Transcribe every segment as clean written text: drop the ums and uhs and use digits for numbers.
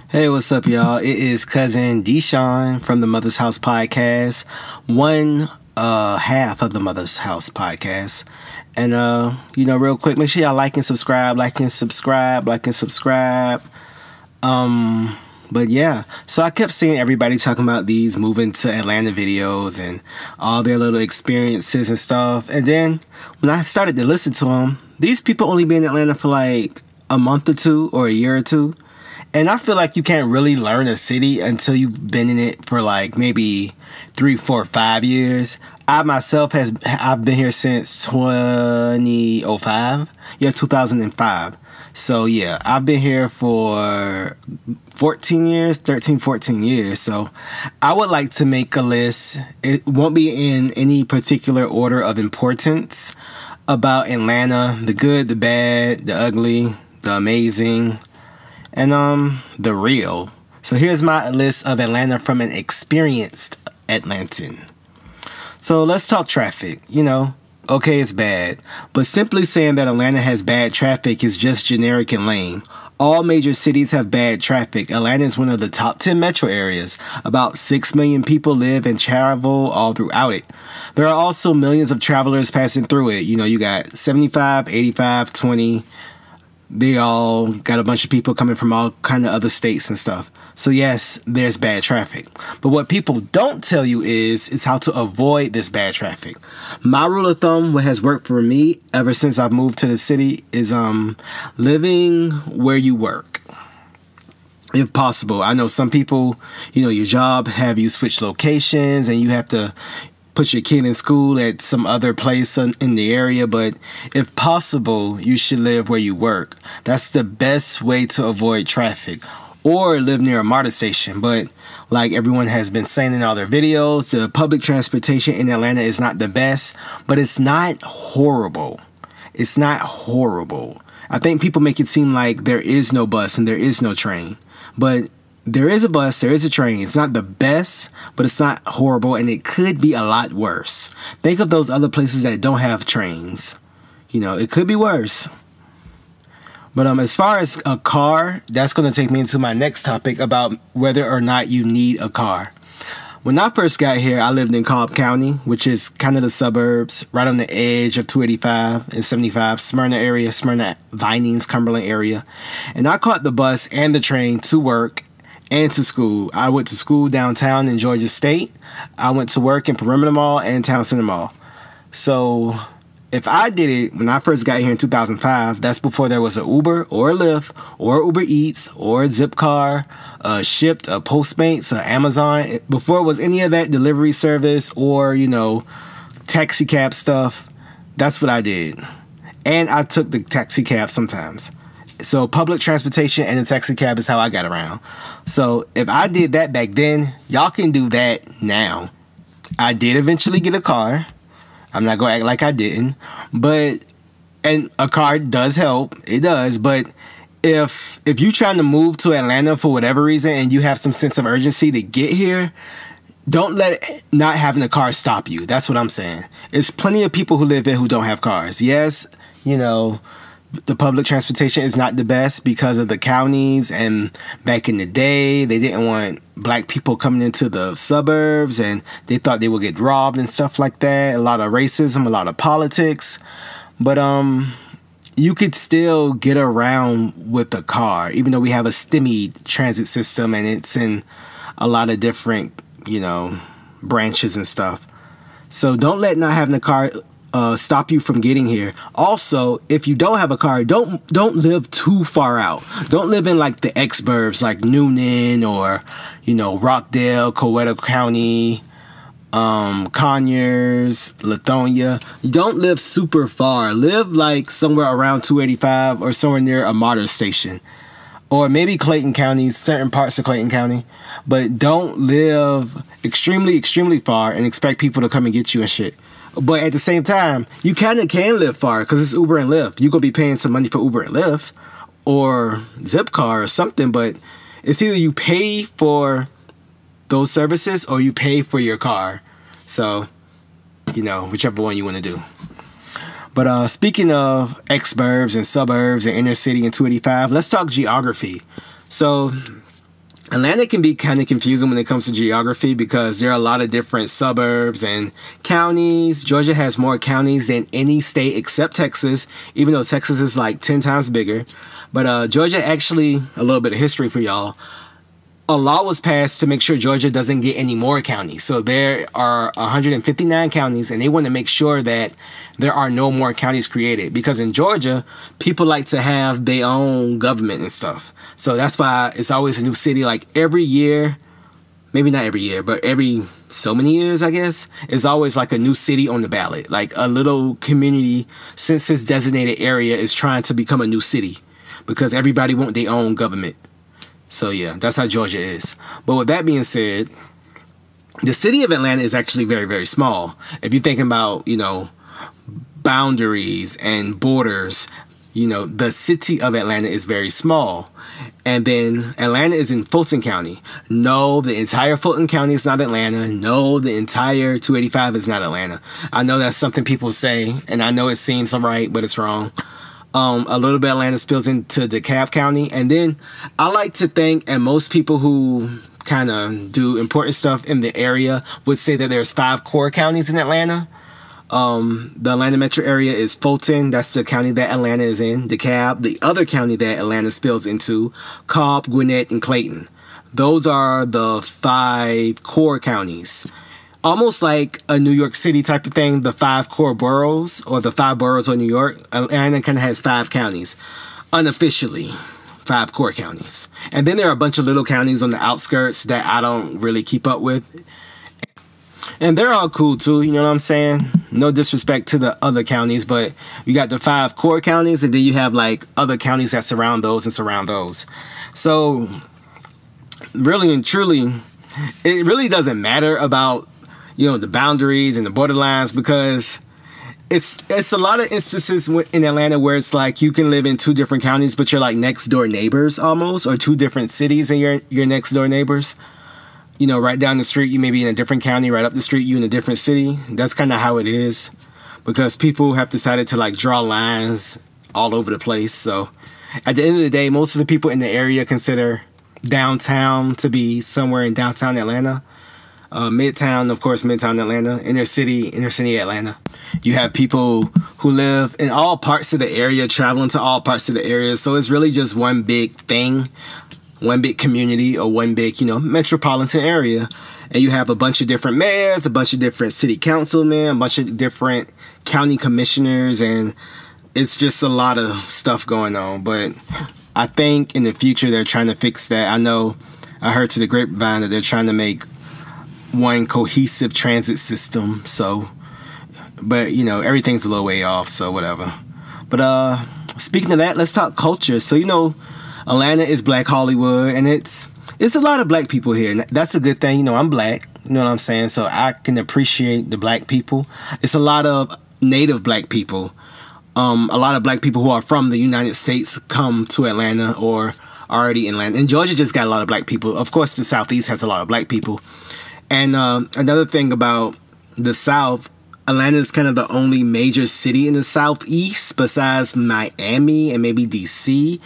Hey, what's up, y'all? It is cousin Deshaun from the Mother's House Podcast, one half of the Mother's House Podcast. And real quick, make sure y'all like and subscribe. But yeah, so I kept seeing everybody talking about these moving to Atlanta videos and all their little experiences and stuff. And then when I started to listen to them, these people only been in Atlanta for like a month or two or a year or two. And I feel like you can't really learn a city until you've been in it for like maybe 3, 4, 5 years. I myself I've been here since 2005. Yeah, 2005. So yeah, I've been here for 14 years, 13, 14 years. So I would like to make a list. It won't be in any particular order of importance about Atlanta: the good, the bad, the ugly, the amazing, and the real. So here's my list of Atlanta from an experienced Atlantan. So let's talk traffic. Okay, it's bad, but simply saying that Atlanta has bad traffic is just generic and lame. All major cities have bad traffic. Atlanta is one of the top 10 metro areas. About 6 million people live and travel all throughout it. There are also millions of travelers passing through it. You got 75, 85, 20. They all got a bunch of people coming from all kind of other states and stuff. So yes, there's bad traffic. But what people don't tell you is how to avoid this bad traffic. My rule of thumb, what has worked for me ever since I've moved to the city, is living where you work. If possible. I know some people, your job have you switch locations and you have to put your kid in school at some other place in the area, but if possible, you should live where you work. That's the best way to avoid traffic. Or live near a MARTA station. But like everyone has been saying in all their videos, the public transportation in Atlanta is not the best, but it's not horrible. It's not horrible. I think people make it seem like there is no bus and there is no train, but there is a bus, there is a train. It's not the best, but it's not horrible, and it could be a lot worse. Think of those other places that don't have trains. It could be worse. But as far as a car, that's going to take me into my next topic about whether or not you need a car. When I first got here, I lived in Cobb County, which is kind of the suburbs, right on the edge of 285 and 75, Smyrna, Vinings, Cumberland area. And I caught the bus and the train to work and to school. I went to school downtown in Georgia State. I went to work in Perimeter Mall and Town Center Mall. So if I did it when I first got here in 2005, that's before there was a Uber or a Lyft or Uber Eats or a Zipcar, Shipt, a Postmates, Amazon. Before it was any of that delivery service or, taxi cab stuff, that's what I did. And I took the taxi cab sometimes. So public transportation and the taxi cab is how I got around. So if I did that back then, y'all can do that now. I did eventually get a car. I'm not going to act like I didn't. And a car does help. It does. But if you're trying to move to Atlanta for whatever reason and you have some sense of urgency to get here, don't let not having a car stop you. That's what I'm saying. There's plenty of people who live here who don't have cars. Yes, the public transportation is not the best because of the counties, and back in the day they didn't want black people coming into the suburbs and they thought they would get robbed and stuff like that. A lot of racism, a lot of politics. But you could still get around with a car, even though we have a STEMI transit system and it's in a lot of different branches and stuff. So don't let not having a car stop you from getting here. Also, if you don't have a car, don't live too far out. Don't live in like the ex-burbs like Noonan or Rockdale, Coweta County, Conyers, Lithonia. You don't live super far. Live like somewhere around 285 or somewhere near a MARTA station, or maybe Clayton County, certain parts of Clayton County. But don't live extremely far and expect people to come and get you and shit. But at the same time, you kind of can live far because it's Uber and Lyft. You're going to be paying some money for Uber and Lyft or Zipcar or something, but it's either you pay for those services or you pay for your car. So, whichever one you want to do. But speaking of ex-burbs and suburbs and inner city and 285, let's talk geography. So Atlanta can be kind of confusing when it comes to geography because there are a lot of different suburbs and counties. Georgia has more counties than any state except Texas, even though Texas is like 10 times bigger. But Georgia, actually, a little bit of history for y'all. A law was passed to make sure Georgia doesn't get any more counties. So there are 159 counties, and they want to make sure that there are no more counties created. Because in Georgia, people like to have their own government and stuff. So that's why it's always a new city. Like every year, maybe not every year, but every so many years, I guess, it's always like a new city on the ballot. Like a little community, census designated area, is trying to become a new city because everybody wants their own government. So yeah, that's how Georgia is. But with that being said, the city of Atlanta is actually very, very small. If you're thinking about, boundaries and borders, the city of Atlanta is very small. And then Atlanta is in Fulton County. No, the entire Fulton County is not Atlanta. No, the entire 285 is not Atlanta. I know that's something people say, and I know it seems right, but it's wrong. A little bit of Atlanta spills into DeKalb County. And then I like to think, and most people who kind of do important stuff in the area would say that there's 5 core counties in Atlanta. The Atlanta metro area is Fulton. That's the county that Atlanta is in. DeKalb, the other county that Atlanta spills into, Cobb, Gwinnett, and Clayton. Those are the 5 core counties. Almost like a New York City type of thing, the 5 core boroughs, or the 5 boroughs of New York. Atlanta kind of has 5 counties, unofficially 5 core counties. And then there are a bunch of little counties on the outskirts that I don't really keep up with. And they're all cool too, you know what I'm saying? No disrespect to the other counties, but you got the 5 core counties, and then you have like other counties that surround those and surround those. So really and truly, it really doesn't matter about the boundaries and the borderlines, because it's a lot of instances in Atlanta where it's like you can live in 2 different counties, but you're like next door neighbors almost, or 2 different cities and you're next door neighbors. Right down the street, you may be in a different county. Right up the street, you in a different city. That's kind of how it is, because people have decided to like draw lines all over the place. So at the end of the day, most of the people in the area consider downtown to be somewhere in downtown Atlanta. Midtown, of course, Midtown Atlanta, inner city Atlanta. You have people who live in all parts of the area, traveling to all parts of the area. So it's really just one big thing, one big community, or one big, metropolitan area. And you have a bunch of different mayors, a bunch of different city councilmen, a bunch of different county commissioners, and it's just a lot of stuff going on. But I think in the future they're trying to fix that. I heard to the grapevine that they're trying to make one cohesive transit system. So, but everything's a little way off, so whatever. But speaking of that, let's talk culture. So Atlanta is Black Hollywood, and it's a lot of black people here. That's a good thing. I'm black, you know what I'm saying? So I can appreciate the black people. It's a lot of native black people. A lot of black people who are from the United States come to Atlanta or already in Atlanta. And Georgia just got a lot of black people. Of course, the Southeast has a lot of black people. And another thing about the South, Atlanta is kind of the only major city in the Southeast besides Miami and maybe DC.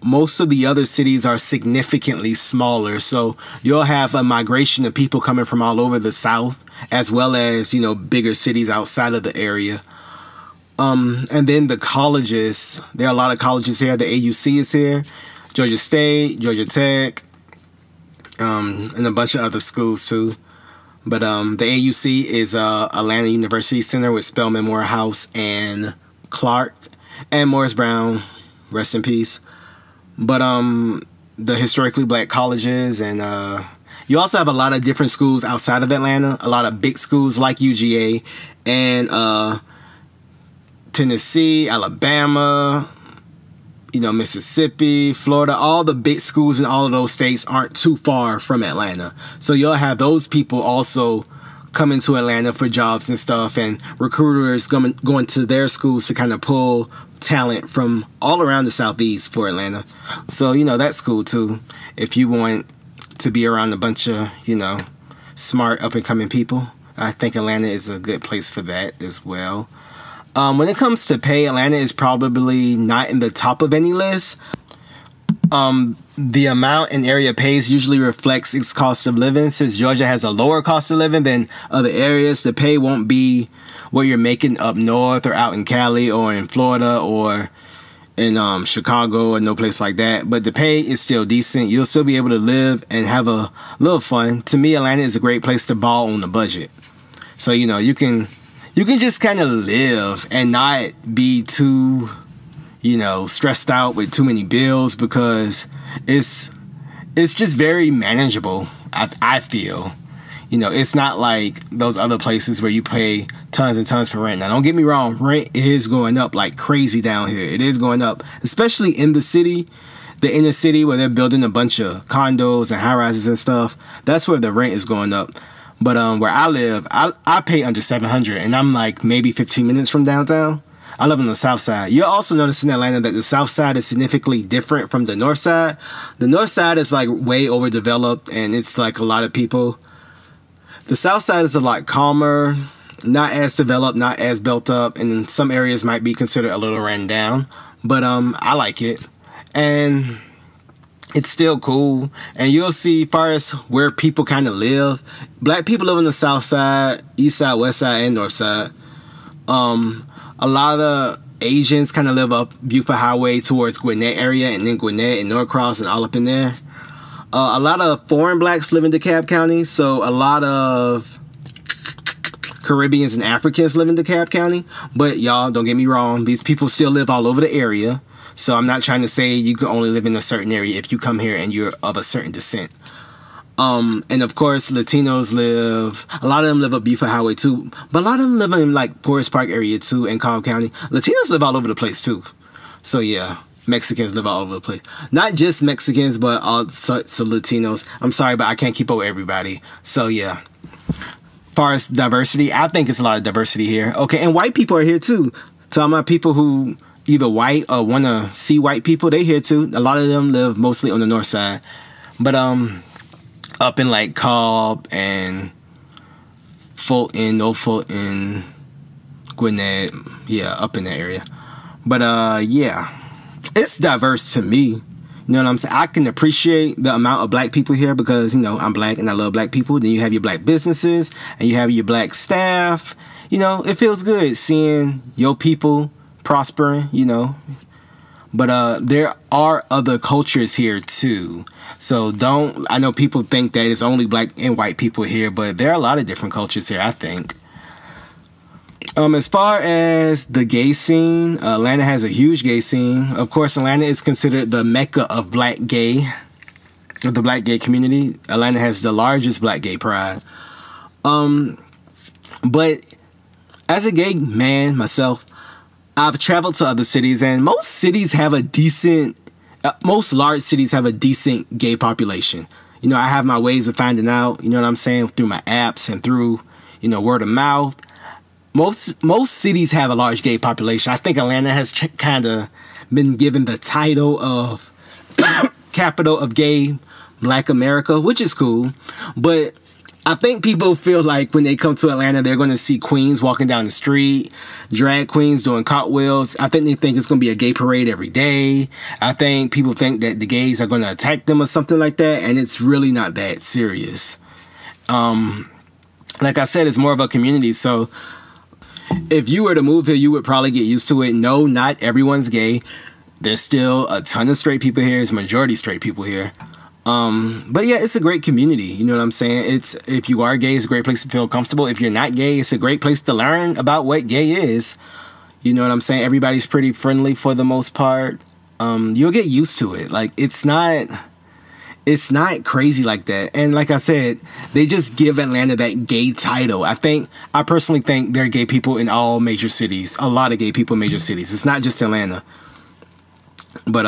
Most of the other cities are significantly smaller. So you'll have a migration of people coming from all over the South, as well as, bigger cities outside of the area. And then the colleges, there are a lot of colleges here. The AUC is here, Georgia State, Georgia Tech, and a bunch of other schools too. But the AUC is Atlanta University Center with Spelman, Morehouse, and Clark, and Morris Brown, rest in peace. But the historically black colleges, and you also have a lot of different schools outside of Atlanta, a lot of big schools like UGA and Tennessee, Alabama, Mississippi, Florida. All the big schools in all of those states aren't too far from Atlanta. So you'll have those people also coming to Atlanta for jobs and stuff, and recruiters going to their schools to kind of pull talent from all around the Southeast for Atlanta. So, that's cool too. If you want to be around a bunch of, smart up and coming people, I think Atlanta is a good place for that as well. When it comes to pay, Atlanta is probably not in the top of any list. The amount an area pays usually reflects its cost of living. Since Georgia has a lower cost of living than other areas, the pay won't be what you're making up north or out in Cali or in Florida or in Chicago or no place like that. But the pay is still decent. You'll still be able to live and have a little fun. To me, Atlanta is a great place to ball on the budget. So, you know, you can just kind of live and not be too, you know, stressed out with too many bills, because it's just very manageable. I feel, you know, it's not like those other places where you pay tons and tons for rent. Now, don't get me wrong, rent is going up like crazy down here. It is going up, especially in the city, the inner city, where they're building a bunch of condos and high rises and stuff. That's where the rent is going up. But where I live, I pay under $700, and I'm like maybe 15 minutes from downtown. I live on the south side. You'll also notice in Atlanta that the south side is significantly different from the north side. The north side is like way overdeveloped, and it's like a lot of people. The south side is a lot calmer, not as developed, not as built up, and in some areas might be considered a little run down. But I like it, and it's still cool. And you'll see, as far as where people kind of live, black people live on the south side, east side, west side, and north side. A lot of Asians kind of live up Buford Highway towards Gwinnett area, and then Gwinnett and Norcross and all up in there. A lot of foreign blacks live in DeKalb County, so a lot of Caribbeans and Africans live in DeKalb County. But y'all, don't get me wrong, these people still live all over the area. So I'm not trying to say you can only live in a certain area if you come here and you're of a certain descent. And of course, Latinos live, a lot of them live up Buford Highway too, but a lot of them live in like Forest Park area too, in Cobb County. Latinos live all over the place too. So yeah, Mexicans live all over the place. Not just Mexicans, but all sorts of Latinos. I'm sorry, but I can't keep up with everybody. So yeah, as far as diversity, I think it's a lot of diversity here. Okay, and white people are here too. So I'm people who either white or want to see white people, they here too. A lot of them live mostly on the north side. But up in like Cobb and Fulton, no Fulton, Gwinnett, yeah, up in that area. But yeah, it's diverse to me. You know what I'm saying? I can appreciate the amount of black people here because, you know, I'm black and I love black people. Then you have your black businesses and you have your black staff. You know, it feels good seeing your people prospering, you know. But there are other cultures here too. So I know people think that it's only black and white people here, but there are a lot of different cultures here, I think. As far as the gay scene, Atlanta has a huge gay scene. Of course, Atlanta is considered the mecca of the black gay community. Atlanta has the largest black gay pride. But as a gay man myself, I've traveled to other cities, and most cities have a decent, most large cities have a decent gay population. You know, I have my ways of finding out, you know what I'm saying, through my apps and through, you know, word of mouth. Most cities have a large gay population. I think Atlanta has kind of been given the title of capital of gay Black America, which is cool. But I think people feel like when they come to Atlanta, they're going to see queens walking down the street, drag queens doing cartwheels. I think they think it's going to be a gay parade every day. I think people think that the gays are going to attack them or something like that, and it's really not that serious. Like I said, it's more of a community, so if you were to move here, you would probably get used to it. No, not everyone's gay. There's still a ton of straight people here. It's majority straight people here. But yeah, it's a great community. You know what I'm saying? If you are gay, it's a great place to feel comfortable. If you're not gay, it's a great place to learn about what gay is. You know what I'm saying? Everybody's pretty friendly for the most part. You'll get used to it. Like, it's not crazy like that. And like I said, they just give Atlanta that gay title. I personally think there are gay people in all major cities. A lot of gay people in major cities. It's not just Atlanta. But,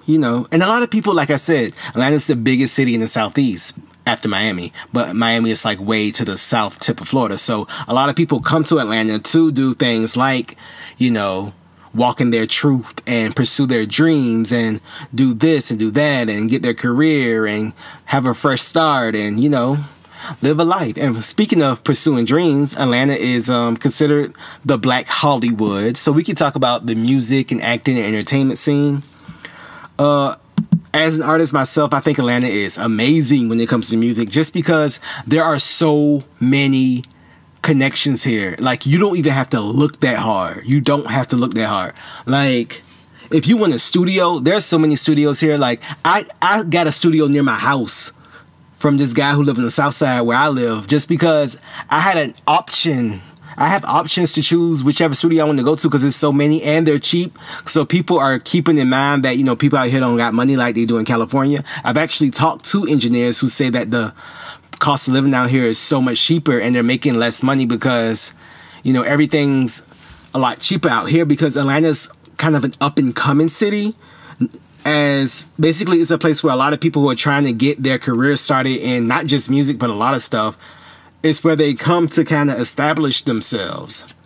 you know, and a lot of people, like I said, Atlanta's the biggest city in the Southeast after Miami. But Miami is like way to the south tip of Florida. So a lot of people come to Atlanta to do things like, you know, walk in their truth and pursue their dreams and do this and do that and get their career and have a fresh start and, you know, live a life. And speaking of pursuing dreams, Atlanta is considered the Black Hollywood. So we can talk about the music and acting and entertainment scene. as an artist myself, I think Atlanta is amazing when it comes to music, just because there are so many connections here. Like, you don't even have to look that hard. You don't have to look that hard. Like, if you want a studio, there's so many studios here. Like, I got a studio near my house from this guy who lived in the South Side where I live, just because I had an option. I have options to choose whichever studio I want to go to, because there's so many and they're cheap. So people are keeping in mind that, you know, people out here don't got money like they do in California. I've actually talked to engineers who say that the cost of living out here is so much cheaper and they're making less money because, you know, everything's a lot cheaper out here, because Atlanta's kind of an up and coming city, as basically it's a place where a lot of people who are trying to get their career started in not just music but a lot of stuff. It's where they come to kind of establish themselves.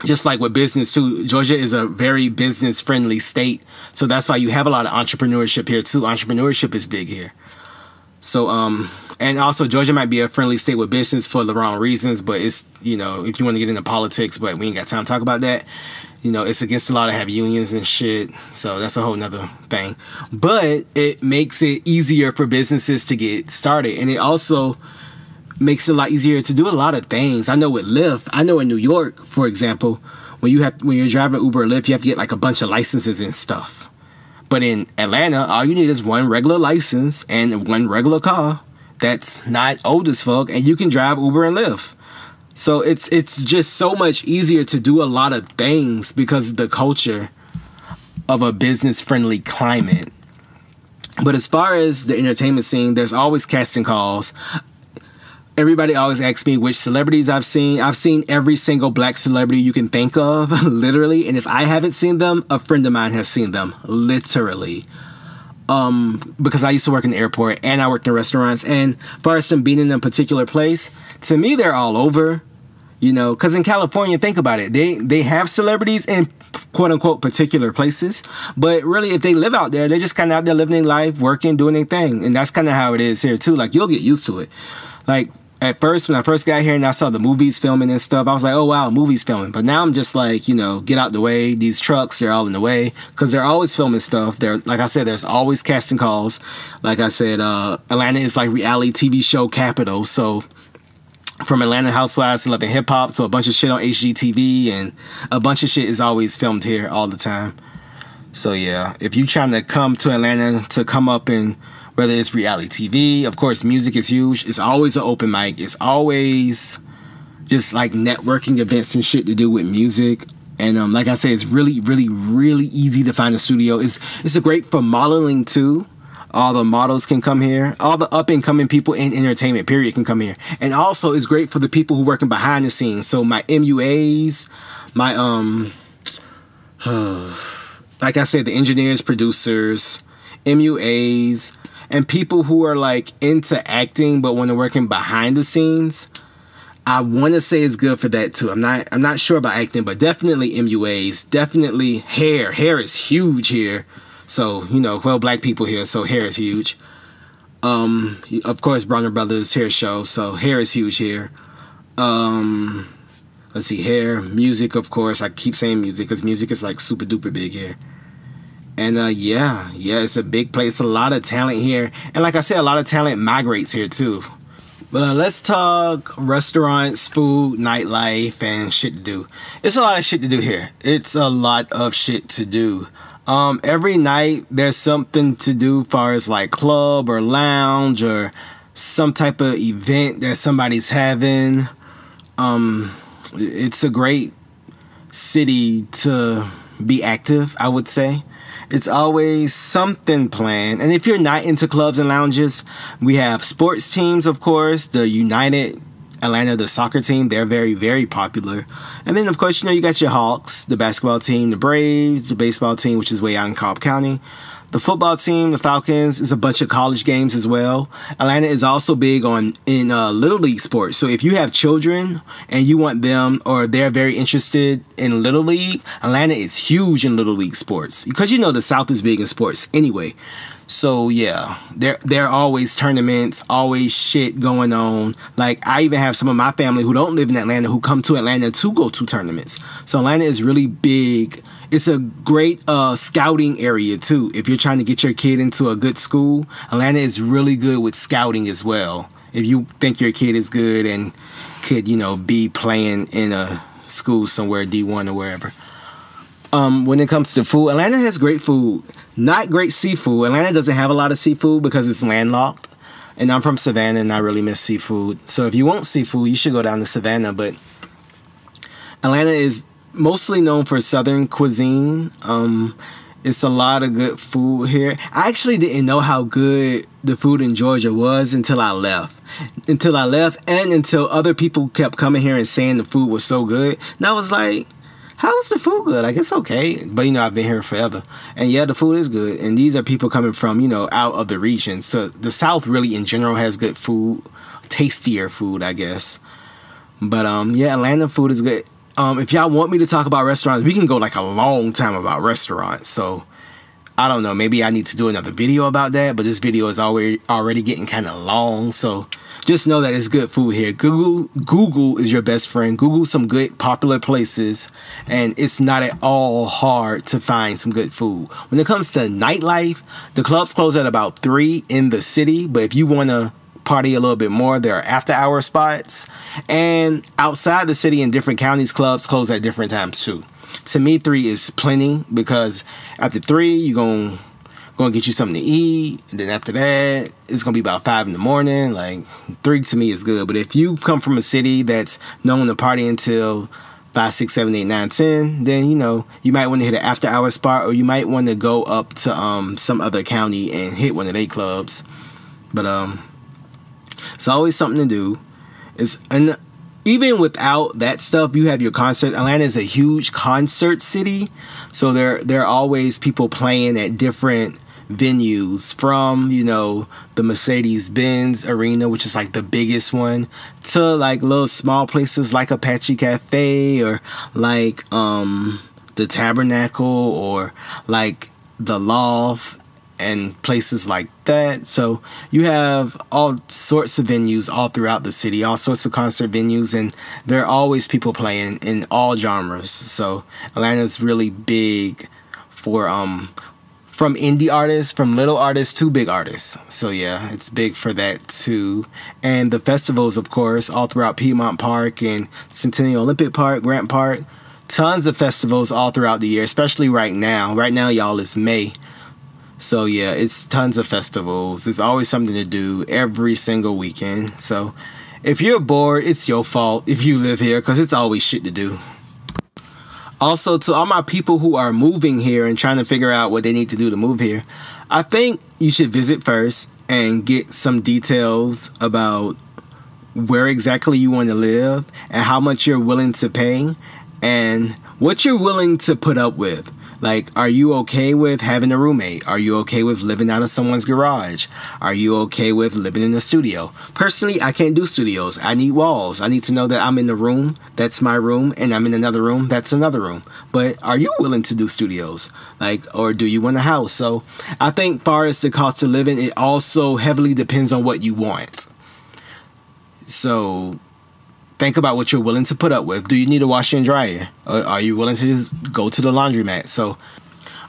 Just like with business too, Georgia is a very business friendly state, so that's why you have a lot of entrepreneurship here too. Entrepreneurship is big here. So and also Georgia might be a friendly state with business for the wrong reasons, but it's, you know, if you want to get into politics, but we ain't got time to talk about that. You know, it's against the law to have unions and shit, so that's a whole nother thing. But it makes it easier for businesses to get started, and it also makes it a lot easier to do a lot of things. I know with Lyft, I know in New York, for example, when you're driving Uber or Lyft, you have to get like a bunch of licenses and stuff. But in Atlanta, all you need is one regular license and one regular car that's not old as fuck, and you can drive Uber and Lyft. So it's just so much easier to do a lot of things because of the culture of a business-friendly climate. But as far as the entertainment scene, there's always casting calls. Everybody always asks me which celebrities I've seen. I've seen every single black celebrity you can think of, literally. And if I haven't seen them, a friend of mine has seen them, literally. Because I used to work in the airport and I worked in restaurants. And as far as them being in a particular place, to me, they're all over. You know, because in California, think about it. They have celebrities in quote-unquote particular places. But really, if they live out there, they're just kind of out there living their life, working, doing their thing. And that's kind of how it is here, too. Like, you'll get used to it. Like, at first, when I first got here and I saw the movies filming and stuff, I was like, oh, wow, movies filming. But now I'm just like, you know, get out the way. These trucks, they're all in the way. Because they're always filming stuff. Like I said, there's always casting calls. Like I said, Atlanta is like reality TV show capital. So from Atlanta Housewives to Love and Hip Hop to a bunch of shit on HGTV, and a bunch of shit is always filmed here all the time. So yeah, if you're trying to come to Atlanta to come up and whether it's reality TV, of course, music is huge. It's always an open mic. It's always just like networking events and shit to do with music. And like I said, it's really, really, really easy to find a studio. It's a great for modeling too. All the models can come here. All the up and coming people in entertainment, period, can come here. And also, it's great for the people who are working behind the scenes. So my MUAs, my like I said, the engineers, producers, MUAs, and people who are like into acting but when they're working behind the scenes, I want to say it's good for that too. I'm not sure about acting, but definitely MUAs, definitely hair. Hair is huge here. So, you know, well, black people here, so hair is huge. Of course, Bronner Brothers hair show, so hair is huge here. Let's see, hair, music, of course. I keep saying music because music is like super duper big here. And yeah, it's a big place. A lot of talent here. And like I said, a lot of talent migrates here too. But let's talk restaurants, food, nightlife, and shit to do. It's a lot of shit to do here. It's a lot of shit to do. Every night there's something to do as far as like club or lounge or some type of event that somebody's having. It's a great city to be active, I would say. It's always something planned. And if you're not into clubs and lounges, we have sports teams, of course. The United Atlanta, the soccer team, they're very, very popular. And then, of course, you know, you got your Hawks, the basketball team, the Braves, the baseball team, which is way out in Cobb County. The football team, the Falcons, is a bunch of college games as well. Atlanta is also big in Little League sports. So if you have children and you want them, or they're very interested in Little League, Atlanta is huge in Little League sports. Because you know the South is big in sports anyway. So yeah, there are always tournaments, always shit going on. Like, I even have some of my family who don't live in Atlanta who come to Atlanta to go to tournaments. So Atlanta is really big. It's a great scouting area too. If you're trying to get your kid into a good school, Atlanta is really good with scouting as well. If you think your kid is good and could, you know, be playing in a school somewhere, D1 or wherever. When it comes to food, Atlanta has great food. Not great seafood. Atlanta doesn't have a lot of seafood because it's landlocked. And I'm from Savannah and I really miss seafood. So if you want seafood, you should go down to Savannah. But Atlanta is mostly known for Southern cuisine. It's a lot of good food here. I actually didn't know how good the food in Georgia was until I left. And until other people kept coming here and saying the food was so good. And I was like, how is the food good? Like, it's okay. But, you know, I've been here forever. And, yeah, the food is good. And these are people coming from, you know, out of the region. So the South really, in general, has good food. Tastier food, I guess. But, yeah, Atlanta food is good. If y'all want me to talk about restaurants, we can go, like, a long time about restaurants. So, I don't know. Maybe I need to do another video about that. But this video is already getting kind of long. So, just know that it's good food here. Google is your best friend. Google some good popular places, and it's not at all hard to find some good food. When it comes to nightlife, the clubs close at about 3 in the city, but if you want to party a little bit more, there are after-hour spots. And outside the city in different counties, clubs close at different times too. To me, 3 is plenty because after 3, you're going to get you something to eat, and then after that it's gonna be about 5 in the morning. Like, 3 to me is good. But if you come from a city that's known to party until 5, 6, 7, 8, 9, 10, then, you know, you might want to hit an after hour spot, or you might want to go up to some other county and hit one of their clubs. But it's always something to do. And even without that stuff, you have your concert. Atlanta is a huge concert city, so there are always people playing at different venues, from, you know, the Mercedes-Benz Arena, which is like the biggest one, to like little small places like Apache Cafe, or like the Tabernacle, or like the Loft, and places like that. So you have all sorts of venues all throughout the city, all sorts of concert venues, and there are always people playing in all genres. So Atlanta's really big for from indie artists, from little artists to big artists. So yeah, it's big for that too. And the festivals, of course, all throughout Piedmont Park and Centennial Olympic Park, Grant Park. Tons of festivals all throughout the year, especially right now. Right now, y'all, it's May. So yeah, it's tons of festivals. There's always something to do every single weekend. So if you're bored, it's your fault if you live here, because it's always shit to do. Also, to all my people who are moving here and trying to figure out what they need to do to move here, I think you should visit first and get some details about where exactly you want to live and how much you're willing to pay and what you're willing to put up with. Like, are you okay with having a roommate? Are you okay with living out of someone's garage? Are you okay with living in a studio? Personally, I can't do studios. I need walls. I need to know that I'm in the room, that's my room, and I'm in another room, that's another room. But are you willing to do studios? Like, or do you want a house? So I think far as the cost of living, it also heavily depends on what you want. So think about what you're willing to put up with. Do you need a washer and dryer? Or are you willing to just go to the laundromat? So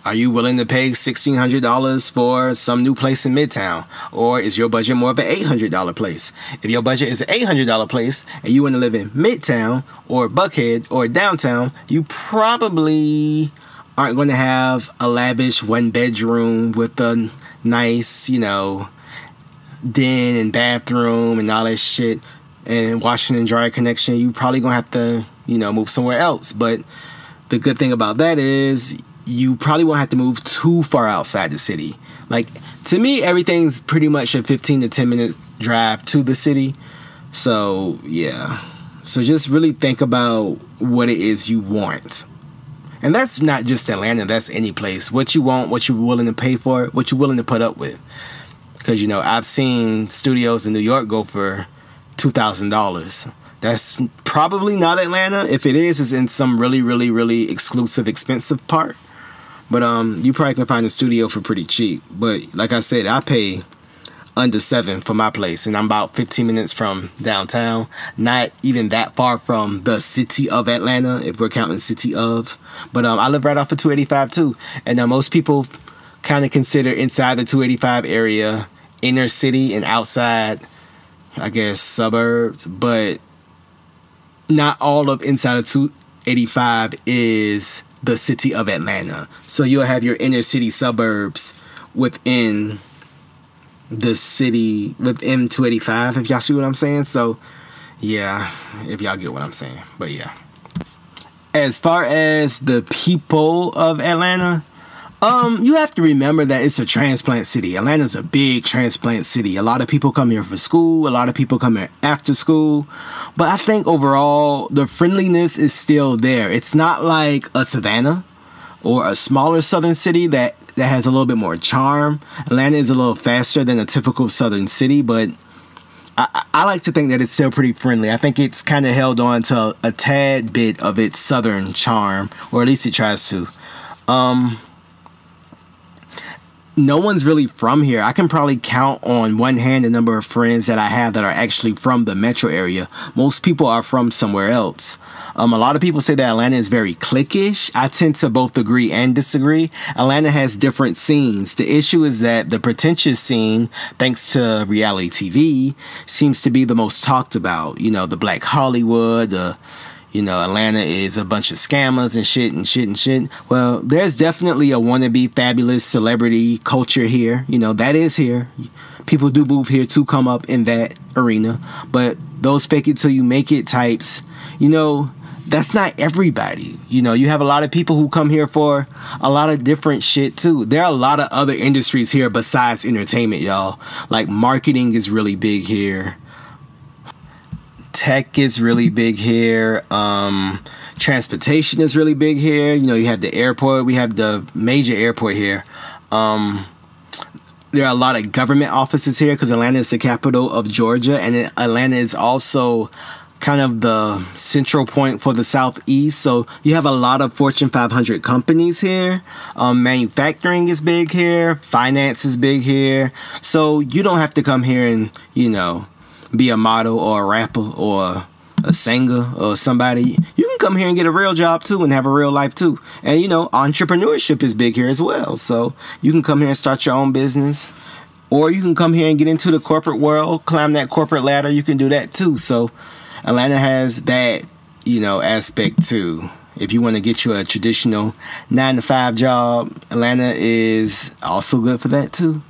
are you willing to pay $1,600 for some new place in Midtown? Or is your budget more of an $800 place? If your budget is an $800 place and you want to live in Midtown or Buckhead or downtown, you probably aren't going to have a lavish 1-bedroom with a nice, you know, den and bathroom and all that shit, and washing and dryer connection. You probably gonna have to, you know, move somewhere else. But the good thing about that is you probably won't have to move too far outside the city. Like, to me, everything's pretty much a 15 to 10 minute drive to the city. So yeah, so just really think about what it is you want. And that's not just Atlanta, that's any place. What you want, what you're willing to pay for, what you're willing to put up with. Because, you know, I've seen studios in New York go for $2,000. That's probably not Atlanta. If it is, it's in some really, really, really exclusive, expensive part. But you probably can find a studio for pretty cheap. But like I said, I pay under 7 for my place, and I'm about 15 minutes from downtown. Not even that far from the city of Atlanta, if we're counting city of. But I live right off of 285 too, and most people kind of consider inside the 285 area inner city and outside, I guess, suburbs. But not all of inside of 285 is the city of Atlanta. So you'll have your inner city suburbs within the city, within 285, if y'all see what I'm saying. So yeah, if y'all get what I'm saying. But yeah, as far as the people of Atlanta, you have to remember that it's a transplant city. Atlanta's a big transplant city. A lot of people come here for school. A lot of people come here after school. But I think overall, the friendliness is still there. It's not like a Savannah or a smaller southern city that has a little bit more charm. Atlanta is a little faster than a typical southern city, but I like to think that it's still pretty friendly. I think it's kind of held on to a tad bit of its southern charm, or at least it tries to. No one's really from here. I can probably count on one hand the number of friends that I have that are actually from the metro area. Most people are from somewhere else. A lot of people say that Atlanta is very cliquish. I tend to both agree and disagree. Atlanta has different scenes. The issue is that the pretentious scene, thanks to reality TV, seems to be the most talked about. You know, the Black Hollywood, Atlanta is a bunch of scammers and shit. Well, there's definitely a wannabe fabulous celebrity culture here. You know, that is here. People do move here to come up in that arena. But those fake it till you make it types, that's not everybody. You have a lot of people who come here for a lot of different shit too. There are a lot of other industries here besides entertainment, y'all. Like marketing is really big here. Tech is really big here. Transportation is really big here. You have the airport. We have the major airport here. There are a lot of government offices here because Atlanta is the capital of Georgia, and Atlanta is also kind of the central point for the Southeast. So you have a lot of Fortune 500 companies here. Manufacturing is big here. Finance is big here. So you don't have to come here and, be a model or a rapper or a singer or somebody. You can come here and get a real job too and have a real life too. And entrepreneurship is big here as well. So you can come here and start your own business, or you can come here and get into the corporate world, climb that corporate ladder. You can do that too. So Atlanta has that, aspect too. If you want to get you a traditional 9-to-5 job, Atlanta is also good for that too.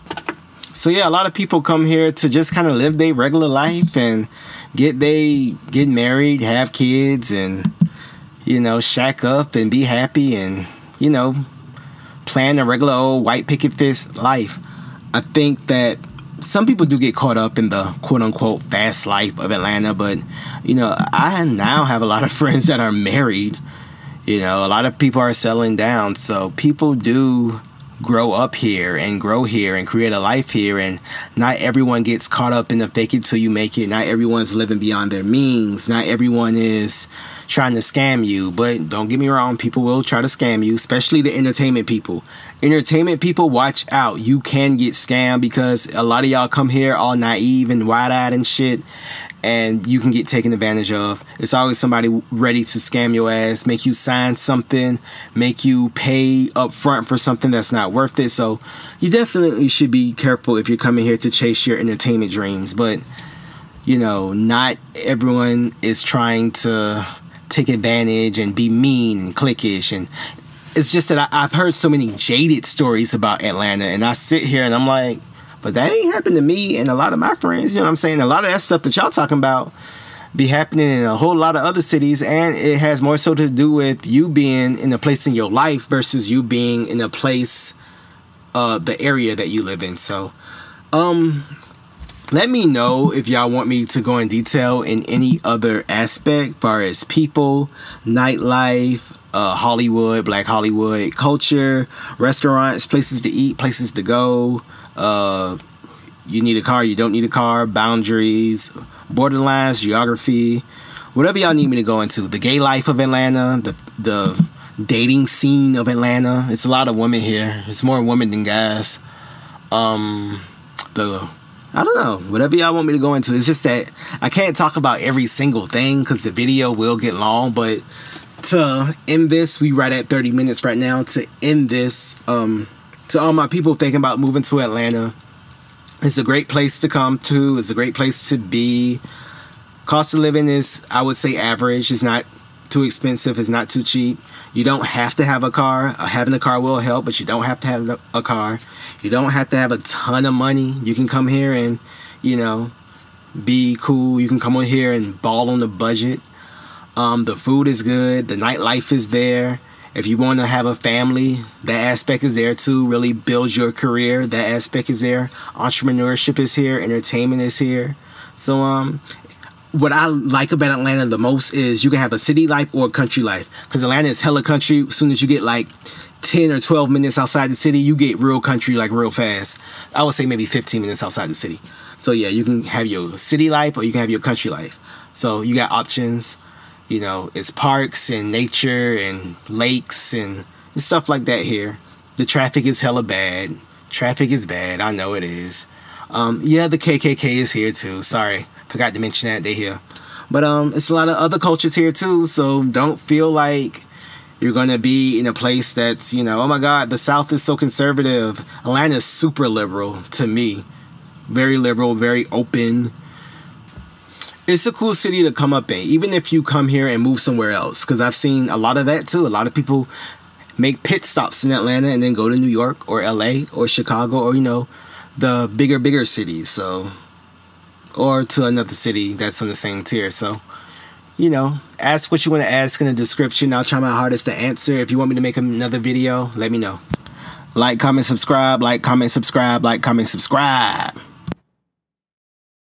So yeah, a lot of people come here to just kind of live their regular life and get married, have kids, and shack up and be happy and plan a regular old white picket fist life. I think that some people do get caught up in the quote unquote fast life of Atlanta, but I now have a lot of friends that are married. A lot of people are settling down, so people do grow up here and grow here and create a life here, and not everyone gets caught up in the fake it till you make it. Not everyone's living beyond their means. Not everyone is trying to scam you, but don't get me wrong, people will try to scam you, especially the entertainment people. Entertainment people, watch out. You can get scammed because a lot of y'all come here all naive and wide-eyed and shit, and you can get taken advantage of. It's always somebody ready to scam your ass, make you sign something, make you pay up front for something that's not worth it. So you definitely should be careful if you're coming here to chase your entertainment dreams. But not everyone is trying to take advantage and be mean and cliquish. And it's just that I've heard so many jaded stories about Atlanta, and I sit here and I'm like, but that ain't happened to me and a lot of my friends. You know what I'm saying? A lot of that stuff that y'all talking about be happening in a whole lot of other cities, and it has more so to do with you being in a place in your life versus you being in a place, the area that you live in. So, let me know if y'all want me to go in detail in any other aspect, far as people, nightlife, Hollywood, Black Hollywood culture, restaurants, places to eat, places to go. You need a car, you don't need a car, boundaries, borderlines, geography, whatever y'all need me to go into. The gay life of Atlanta, the dating scene of Atlanta. It's a lot of women here. It's more women than guys. I don't know, whatever y'all want me to go into. It's just that I can't talk about every single thing because the video will get long. But to end this, we right at 30 minutes right now. To end this, to all my people thinking about moving to Atlanta, it's a great place to come to. It's a great place to be. Cost of living is, I would say, average. It's not too expensive. It's not too cheap. You don't have to have a car. Having a car will help, but you don't have to have a car. You don't have to have a ton of money. You can come here and, you know, be cool. You can come on here and ball on the budget. The food is good. The nightlife is there. If you want to have a family, that aspect is there too. Really build your career. That aspect is there. Entrepreneurship is here. Entertainment is here. So, what I like about Atlanta the most is you can have a city life or a country life. Because Atlanta is hella country. As soon as you get like 10 or 12 minutes outside the city, you get real country like real fast. I would say maybe 15 minutes outside the city. So yeah, you can have your city life or you can have your country life. So you got options. You know, it's parks and nature and lakes and stuff like that here. The traffic is hella bad. Traffic is bad. I know it is. Yeah, the KKK is here too. Sorry. Forgot to mention that. They here. But it's a lot of other cultures here too. So don't feel like you're going to be in a place that's, you know, oh my God, the South is so conservative. Atlanta is super liberal to me. Very liberal, very open. It's a cool city to come up in, even if you come here and move somewhere else. Because I've seen a lot of that too. A lot of people make pit stops in Atlanta and then go to New York or LA or Chicago or, you know, the bigger cities. So, or to another city that's on the same tier. So, you know, ask what you want to ask in the description. I'll try my hardest to answer. If you want me to make another video, let me know. Like, comment, subscribe. Like, comment, subscribe. Like, comment, subscribe.